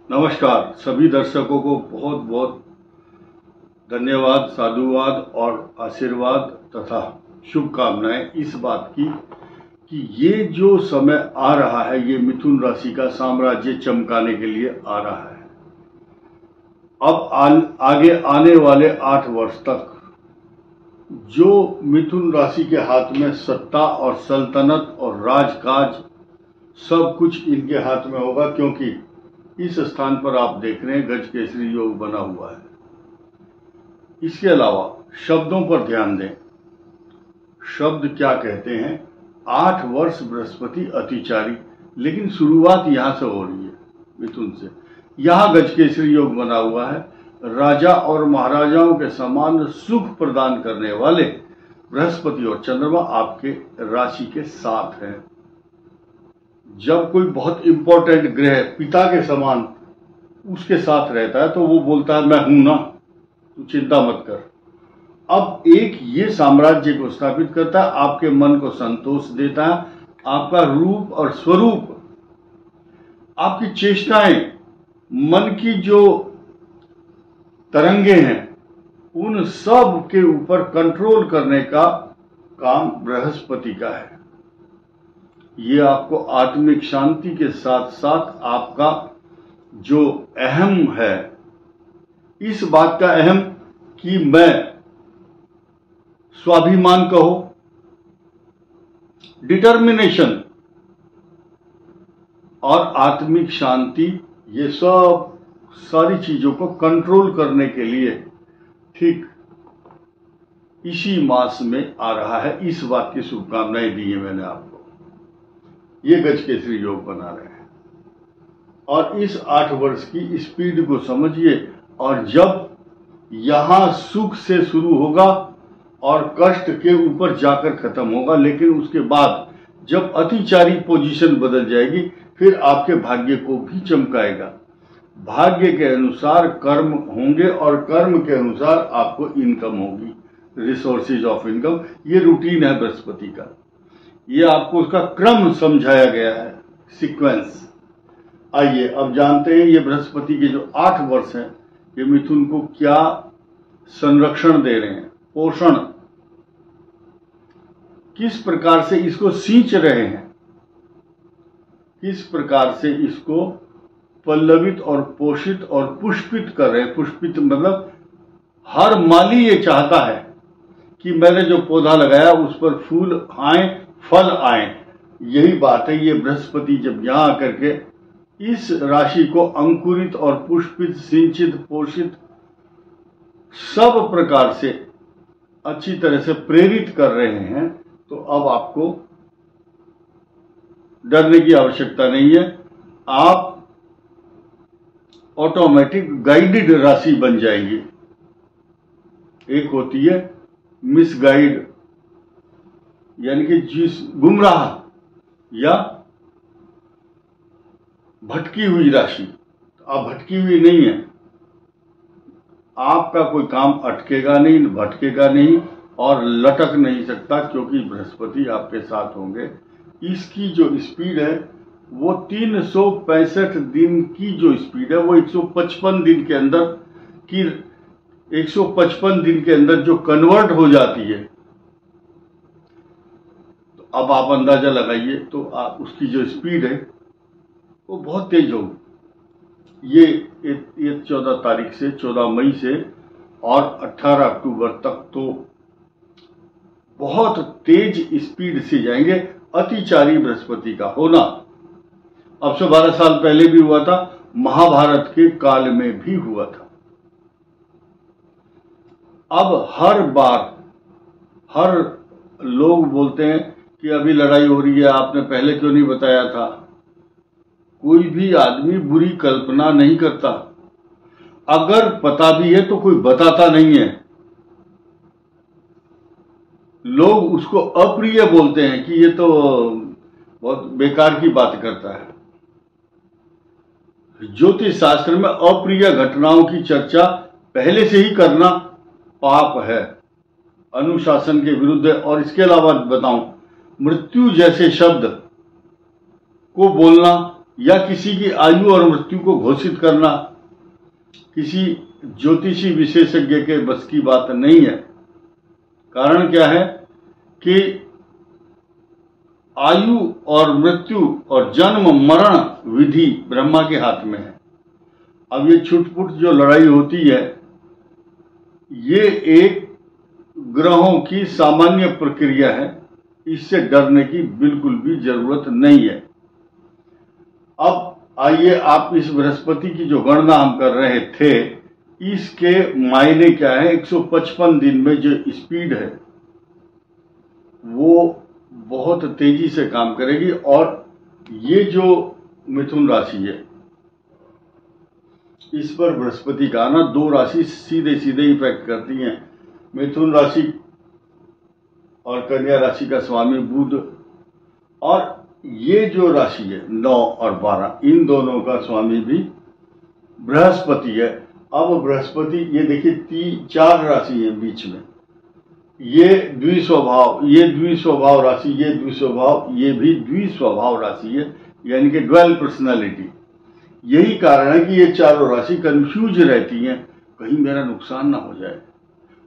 नमस्कार सभी दर्शकों को बहुत बहुत धन्यवाद, साधुवाद और आशीर्वाद तथा शुभकामनाएं इस बात की कि ये जो समय आ रहा है ये मिथुन राशि का साम्राज्य चमकाने के लिए आ रहा है। अब आगे आने वाले 8 वर्ष तक जो मिथुन राशि के हाथ में सत्ता और सल्तनत और राजकाज सब कुछ इनके हाथ में होगा, क्योंकि इस स्थान पर आप देख रहे हैं गज केसरी योग बना हुआ है। इसके अलावा शब्दों पर ध्यान दें। शब्द क्या कहते हैं? 8 वर्ष बृहस्पति अतिचारी, लेकिन शुरुआत यहां से हो रही है मिथुन से। यहां गज केसरी योग बना हुआ है। राजा और महाराजाओं के समान सुख प्रदान करने वाले बृहस्पति और चंद्रमा आपके राशि के साथ हैं। जब कोई बहुत इंपॉर्टेंट ग्रह पिता के समान उसके साथ रहता है तो वो बोलता है मैं हूं ना, तू चिंता मत कर। अब एक ये साम्राज्य को स्थापित करता है, आपके मन को संतोष देता है, आपका रूप और स्वरूप, आपकी चेष्टाएं, मन की जो तरंगे हैं उन सब के ऊपर कंट्रोल करने का काम बृहस्पति का है। ये आपको आत्मिक शांति के साथ साथ आपका जो अहम है, इस बात का अहम कि मैं स्वाभिमान कहो, डिटर्मिनेशन और आत्मिक शांति, ये सब सारी चीजों को कंट्रोल करने के लिए ठीक इसी मास में आ रहा है। इस बात की शुभकामनाएं दी है मैंने आपको। ये गज केसरी योग बना रहे हैं और इस 8 वर्ष की स्पीड को समझिए। और जब यहां सुख से शुरू होगा और कष्ट के ऊपर जाकर खत्म होगा, लेकिन उसके बाद जब अतिचारी पोजीशन बदल जाएगी फिर आपके भाग्य को भी चमकाएगा। भाग्य के अनुसार कर्म होंगे और कर्म के अनुसार आपको इनकम होगी, रिसोर्सेज ऑफ इनकम। ये रूटीन है बृहस्पति का, ये आपको उसका क्रम समझाया गया है, सीक्वेंस। आइए अब जानते हैं ये बृहस्पति के जो 8 वर्ष हैं ये मिथुन को क्या संरक्षण दे रहे हैं, पोषण किस प्रकार से इसको सींच रहे हैं, किस प्रकार से इसको पल्लवित और पोषित और पुष्पित कर रहे हैं। पुष्पित मतलब हर माली ये चाहता है कि मैंने जो पौधा लगाया उस पर फूल आए, फल आए। यही बात है। ये बृहस्पति जब यहां आकर के इस राशि को अंकुरित और पुष्पित, सिंचित, पोषित सब प्रकार से अच्छी तरह से प्रेरित कर रहे हैं, तो अब आपको डरने की आवश्यकता नहीं है। आप ऑटोमेटिक गाइडेड राशि बन जाएंगी। एक होती है मिसगाइड, यानी कि जिस गुमराह या भटकी हुई राशि। आप भटकी हुई नहीं है, आपका कोई काम अटकेगा नहीं, भटकेगा नहीं और लटक नहीं सकता, क्योंकि बृहस्पति आपके साथ होंगे। इसकी जो स्पीड है वो 365 दिन की जो स्पीड है वो 155 दिन के अंदर की 155 दिन के अंदर जो कन्वर्ट हो जाती है। तो अब आप अंदाजा लगाइए, तो आप उसकी जो स्पीड है वो बहुत तेज होगी। ये 14 तारीख से, 14 मई से और 18 अक्टूबर तक तो बहुत तेज स्पीड से जाएंगे। अतिचारी बृहस्पति का होना अब से 12 साल पहले भी हुआ था, महाभारत के काल में भी हुआ था। अब हर बार हर लोग बोलते हैं कि अभी लड़ाई हो रही है, आपने पहले क्यों नहीं बताया था। कोई भी आदमी बुरी कल्पना नहीं करता, अगर पता भी है तो कोई बताता नहीं है। लोग उसको अप्रिय बोलते हैं कि ये तो बहुत बेकार की बात करता है। ज्योतिष शास्त्र में अप्रिय घटनाओं की चर्चा पहले से ही करना पाप है। अनुशासन के विरुद्ध है। और इसके अलावा बताऊं, मृत्यु जैसे शब्द को बोलना या किसी की आयु और मृत्यु को घोषित करना किसी ज्योतिषी विशेषज्ञ के बस की बात नहीं है। कारण क्या है कि आयु और मृत्यु और जन्म मरण विधि ब्रह्मा के हाथ में है। अब ये छुटपुट जो लड़ाई होती है, ये एक ग्रहों की सामान्य प्रक्रिया है, इससे डरने की बिल्कुल भी जरूरत नहीं है। अब आइए, आप इस बृहस्पति की जो गणना हम कर रहे थे, इसके मायने क्या है। 155 दिन में जो स्पीड है वो बहुत तेजी से काम करेगी। और ये जो मिथुन राशि है, इस पर बृहस्पति का आना 2 राशि सीधे सीधे इफेक्ट करती हैं। मिथुन राशि और कन्या राशि का स्वामी बुध, और ये जो राशि है 9 और 12, इन दोनों का स्वामी भी बृहस्पति है। अब बृहस्पति, ये देखिए 4 राशि है बीच में, ये द्विस्वभाव, ये द्विस्वभाव राशि, ये द्विस्वभाव, ये भी द्विस्वभाव राशि है, यानी कि ड्वेल पर्सनालिटी। यही कारण है कि ये चारों राशि कंफ्यूज रहती हैं, कहीं मेरा नुकसान ना हो जाए,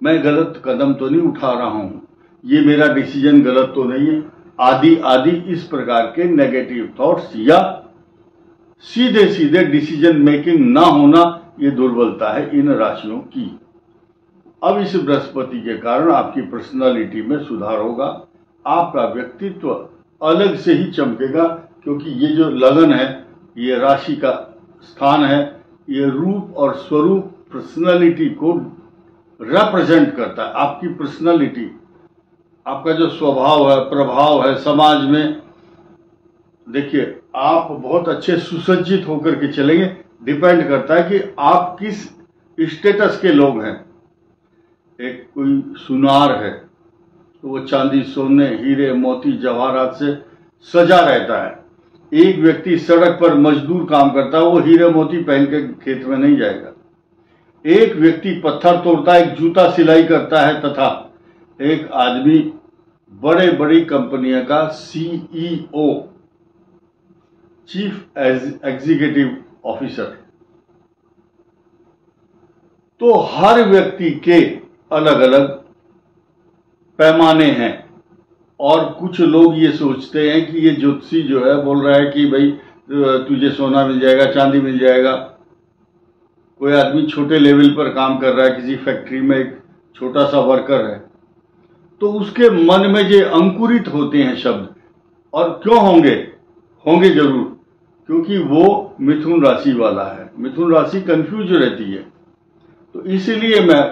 मैं गलत कदम तो नहीं उठा रहा हूं, ये मेरा डिसीजन गलत तो नहीं है, आदि आदि इस प्रकार के नेगेटिव थॉट्स या सीधे सीधे डिसीजन मेकिंग ना होना, ये दुर्बलता है इन राशियों की। अब इस बृहस्पति के कारण आपकी पर्सनालिटी में सुधार होगा, आपका व्यक्तित्व अलग से ही चमकेगा, क्योंकि ये जो लगन है, ये राशि का स्थान है, ये रूप और स्वरूप पर्सनालिटी को रिप्रेजेंट करता है। आपकी पर्सनालिटी, आपका जो स्वभाव है, प्रभाव है समाज में, देखिए आप बहुत अच्छे सुसज्जित होकर के चलेंगे। डिपेंड करता है कि आप किस स्टेटस के लोग हैं। एक कोई सुनार है तो वो चांदी, सोने, हीरे, मोती, जवाहरात से सजा रहता है। एक व्यक्ति सड़क पर मजदूर काम करता है, वो हीरे मोती पहन के खेत में नहीं जाएगा। एक व्यक्ति पत्थर तोड़ता है, एक जूता सिलाई करता है, तथा एक आदमी बड़े बड़ी कंपनियों का सीईओ, चीफ एग्जीक्यूटिव ऑफिसर। तो हर व्यक्ति के अलग अलग पैमाने हैं। और कुछ लोग ये सोचते हैं कि ये ज्योतिषी जो है बोल रहा है कि भाई तुझे सोना मिल जाएगा, चांदी मिल जाएगा। कोई आदमी छोटे लेवल पर काम कर रहा है, किसी फैक्ट्री में एक छोटा सा वर्कर है, तो उसके मन में जो अंकुरित होते हैं शब्द, और क्यों होंगे जरूर, क्योंकि वो मिथुन राशि वाला है। मिथुन राशि कंफ्यूज रहती है, तो इसीलिए मैं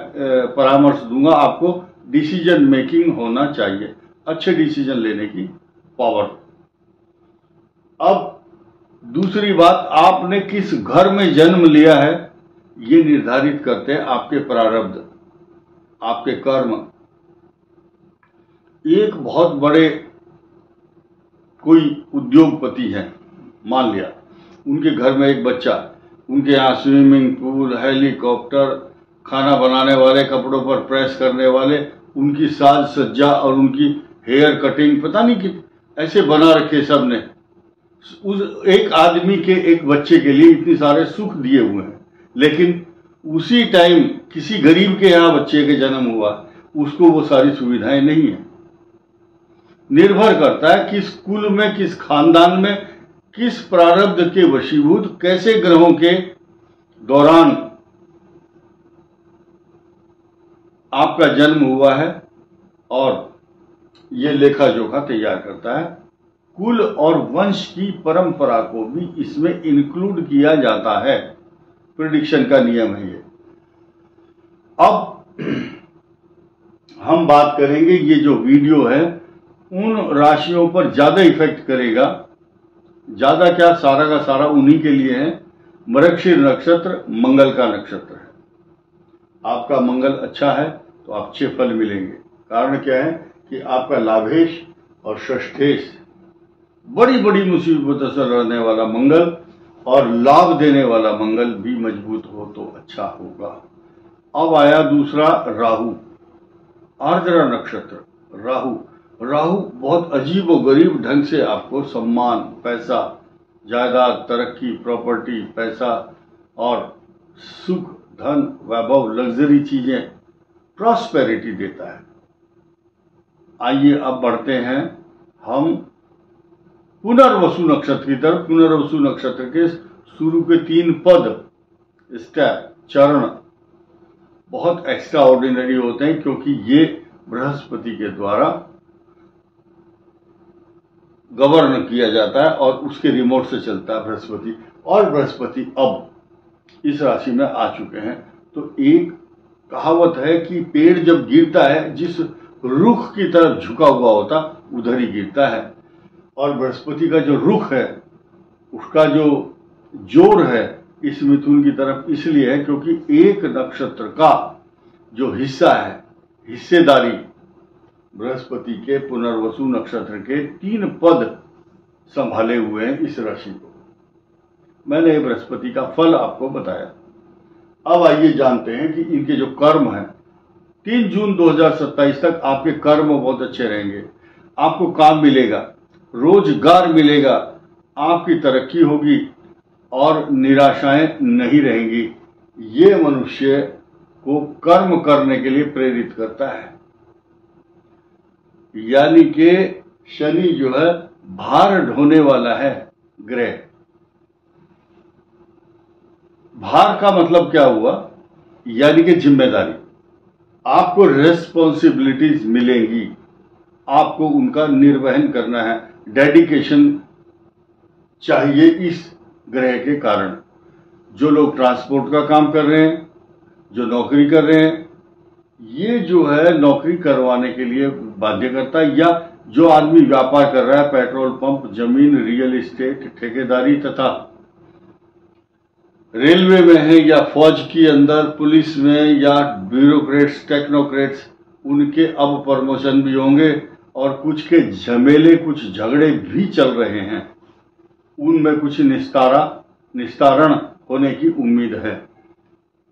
परामर्श दूंगा आपको, डिसीजन मेकिंग होना चाहिए, अच्छे डिसीजन लेने की पावर। अब दूसरी बात, आपने किस घर में जन्म लिया है, ये निर्धारित करते हैं आपके प्रारब्ध, आपके कर्म। एक बहुत बड़े कोई उद्योगपति हैं, मान लिया उनके घर में एक बच्चा, उनके यहाँ स्विमिंग पूल, हेलीकॉप्टर, खाना बनाने वाले, कपड़ों पर प्रेस करने वाले, उनकी साज सज्जा और उनकी हेयर कटिंग, पता नहीं कि ऐसे बना रखे सब ने। उस एक आदमी के एक बच्चे के लिए इतने सारे सुख दिए हुए हैं, लेकिन उसी टाइम किसी गरीब के यहाँ बच्चे के जन्म हुआ, उसको वो सारी सुविधाएं नहीं है। निर्भर करता है किस कुल में, किस खानदान में, किस प्रारब्ध के वशीभूत, कैसे ग्रहों के दौरान आपका जन्म हुआ है, और ये लेखा जोखा तैयार करता है। कुल और वंश की परंपरा को भी इसमें इंक्लूड किया जाता है, प्रेडिक्शन का नियम है ये। अब हम बात करेंगे, ये जो वीडियो है उन राशियों पर ज्यादा इफेक्ट करेगा। ज्यादा क्या, सारा का सारा उन्हीं के लिए है। मृगशीर नक्षत्र मंगल का नक्षत्र है। आपका मंगल अच्छा है तो अच्छे फल मिलेंगे। कारण क्या है कि आपका लाभेश और षष्ठेश, बड़ी बड़ी मुसीबतों से लड़ने वाला मंगल और लाभ देने वाला मंगल भी मजबूत हो तो अच्छा होगा। अब आया दूसरा राहु। आर्द्रा नक्षत्र, राहु। राहु बहुत अजीब व गरीब ढंग से आपको सम्मान, पैसा, जायदाद, तरक्की, प्रॉपर्टी, पैसा और सुख, धन, वैभव, लग्जरी चीजें, प्रॉस्पेरिटी देता है। आइए अब बढ़ते हैं हम पुनर्वसु नक्षत्र की तरफ। पुनर्वसु नक्षत्र के शुरू के 3 पद, स्टेप, चरण बहुत एक्स्ट्रा ऑर्डिनरी होते हैं, क्योंकि ये बृहस्पति के द्वारा गवर्न किया जाता है और उसके रिमोट से चलता है बृहस्पति। और बृहस्पति अब इस राशि में आ चुके हैं। तो एक कहावत है कि पेड़ जब गिरता है, जिस रुख की तरफ झुका हुआ होता उधर ही गिरता है। और बृहस्पति का जो रुख है, उसका जो जोर है इस मिथुन की तरफ इसलिए है क्योंकि एक नक्षत्र का जो हिस्सा है, हिस्सेदारी बृहस्पति के पुनर्वसु नक्षत्र के 3 पद संभाले हुए हैं इस राशि को। मैंने बृहस्पति का फल आपको बताया। अब आइए जानते हैं कि इनके जो कर्म हैं, 3 जून 2027 तक आपके कर्म बहुत अच्छे रहेंगे। आपको काम मिलेगा, रोजगार मिलेगा, आपकी तरक्की होगी और निराशाएं नहीं रहेंगी। ये मनुष्य को कर्म करने के लिए प्रेरित करता है। यानी कि शनि जो है भार ढोने वाला है ग्रह। भार का मतलब क्या हुआ? यानी कि जिम्मेदारी। आपको रेस्पॉन्सिबिलिटीज मिलेंगी, आपको उनका निर्वहन करना है। डेडिकेशन चाहिए इस ग्रह के कारण। जो लोग ट्रांसपोर्ट का काम कर रहे हैं, जो नौकरी कर रहे हैं, ये जो है नौकरी करवाने के लिए बाध्य करता है। या जो आदमी व्यापार कर रहा है, पेट्रोल पंप, जमीन, रियल एस्टेट, ठेकेदारी तथा रेलवे में है या फौज के अंदर, पुलिस में या ब्यूरोक्रेट्स, टेक्नोक्रेट्स, उनके अब प्रमोशन भी होंगे और कुछ के झमेले, कुछ झगड़े भी चल रहे हैं, उनमें कुछ निस्तारण होने की उम्मीद है।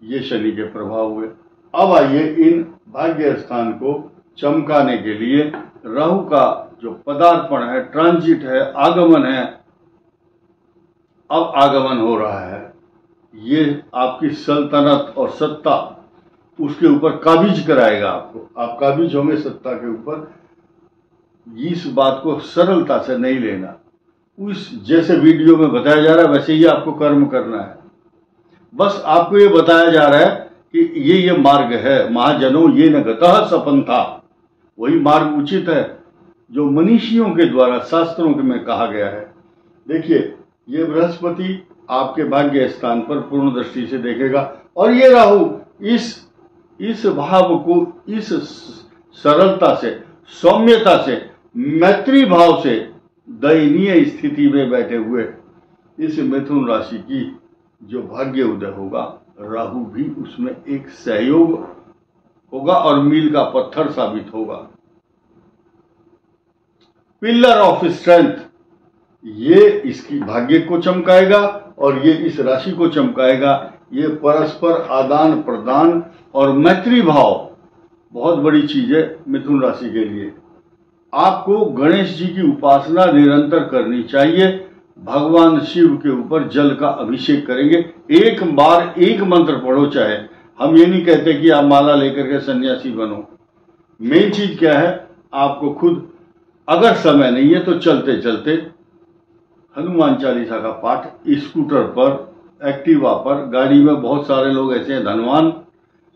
ये शनि के प्रभाव हुए। अब आइए इन भाग्य स्थान को चमकाने के लिए राहु का जो पदार्पण है, ट्रांजिट है, आगमन है, अब आगमन हो रहा है। ये आपकी सल्तनत और सत्ता उसके ऊपर काबिज कराएगा आपको। आप काबिज होंगे सत्ता के ऊपर। इस बात को सरलता से नहीं लेना। उस जैसे वीडियो में बताया जा रहा है वैसे ही आपको कर्म करना है। बस आपको ये बताया जा रहा है कि ये मार्ग है, महाजनों ये न गतः सपंथा, वही मार्ग उचित है जो मनीषियों के द्वारा शास्त्रों में कहा गया है। देखिए, ये बृहस्पति आपके भाग्य स्थान पर पूर्ण दृष्टि से देखेगा और ये राहु इस भाव को इस सरलता से, सौम्यता से, मैत्री भाव से दयनीय स्थिति में बैठे हुए इस मिथुन राशि की जो भाग्य उदय होगा, राहु भी उसमें एक सहयोग होगा और मील का पत्थर साबित होगा। पिलर ऑफ स्ट्रेंथ, ये इसकी भाग्य को चमकाएगा और ये इस राशि को चमकाएगा। ये परस्पर आदान प्रदान और मैत्री भाव बहुत बड़ी चीज है मिथुन राशि के लिए। आपको गणेश जी की उपासना निरंतर करनी चाहिए। भगवान शिव के ऊपर जल का अभिषेक करेंगे। एक बार एक मंत्र पढ़ो। चाहे हम ये नहीं कहते कि आप माला लेकर के सन्यासी बनो। मेन चीज क्या है, आपको खुद अगर समय नहीं है तो चलते चलते हनुमान चालीसा का पाठ, स्कूटर पर, एक्टिवा पर, गाड़ी में बहुत सारे लोग ऐसे हैं धनवान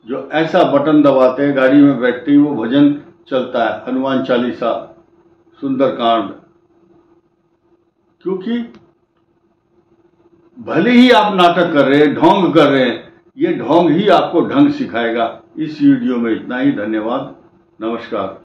जो ऐसा बटन दबाते हैं गाड़ी में बैठते ही वो भजन चलता है, हनुमान चालीसा, सुंदरकांड। क्योंकि भले ही आप नाटक कर रहे हैं, ढोंग कर रहे हैं, ये ढोंग ही आपको ढंग सिखाएगा। इस वीडियो में इतना ही। धन्यवाद, नमस्कार।